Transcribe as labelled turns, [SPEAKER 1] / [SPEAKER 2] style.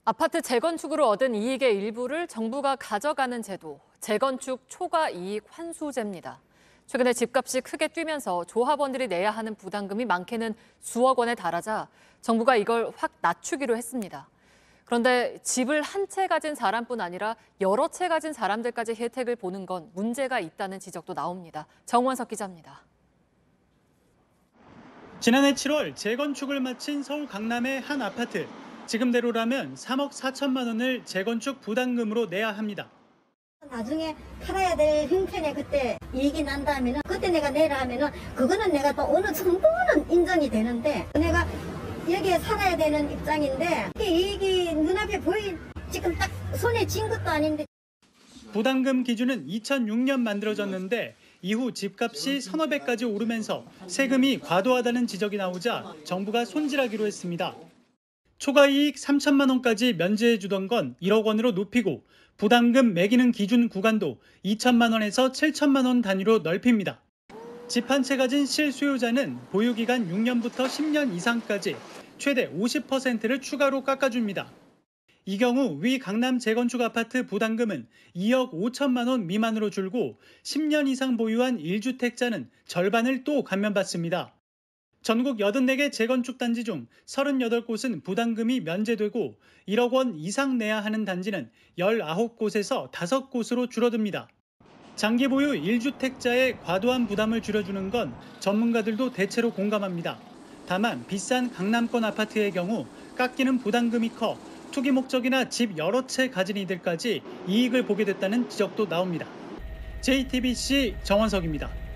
[SPEAKER 1] 아파트 재건축으로 얻은 이익의 일부를 정부가 가져가는 제도, 재건축 초과 이익 환수제입니다. 최근에 집값이 크게 뛰면서 조합원들이 내야 하는 부담금이 많게는 수억 원에 달하자 정부가 이걸 확 낮추기로 했습니다. 그런데 집을 한 채 가진 사람뿐 아니라 여러 채 가진 사람들까지 혜택을 보는 건 문제가 있다는 지적도 나옵니다. 정원석 기자입니다.
[SPEAKER 2] 지난해 7월 재건축을 마친 서울 강남의 한 아파트. 지금대로라면 3억 4천만 원을 재건축 부담금으로 내야 합니다.
[SPEAKER 3] 나중에 팔아야 될 형편에 그때 이익이 난다면은 그때 내가 내라 하면은 그거는 내가 또 어느 정도는 인정이 되는데 내가 여기에 살아야 되는 입장인데 이익이 눈앞에 지금 딱 손에 쥔 것도 아닌데.
[SPEAKER 2] 부담금 기준은 2006년 만들어졌는데 이후 집값이 서너 배까지 오르면서 세금이 과도하다는 지적이 나오자 정부가 손질하기로 했습니다. 초과이익 3천만 원까지 면제해 주던 건 1억 원으로 높이고 부담금 매기는 기준 구간도 2천만 원에서 7천만 원 단위로 넓힙니다. 집 한 채 가진 실수요자는 보유기간 6년부터 10년 이상까지 최대 50%를 추가로 깎아줍니다. 이 경우 위 강남 재건축 아파트 부담금은 2억 5천만 원 미만으로 줄고 10년 이상 보유한 1주택자는 절반을 또 감면받습니다. 전국 84개 재건축 단지 중 38곳은 부담금이 면제되고 1억 원 이상 내야 하는 단지는 19곳에서 5곳으로 줄어듭니다. 장기 보유 1주택자의 과도한 부담을 줄여주는 건 전문가들도 대체로 공감합니다. 다만 비싼 강남권 아파트의 경우 깎이는 부담금이 커 투기 목적이나 집 여러 채 가진 이들까지 이익을 보게 됐다는 지적도 나옵니다. JTBC 정원석입니다.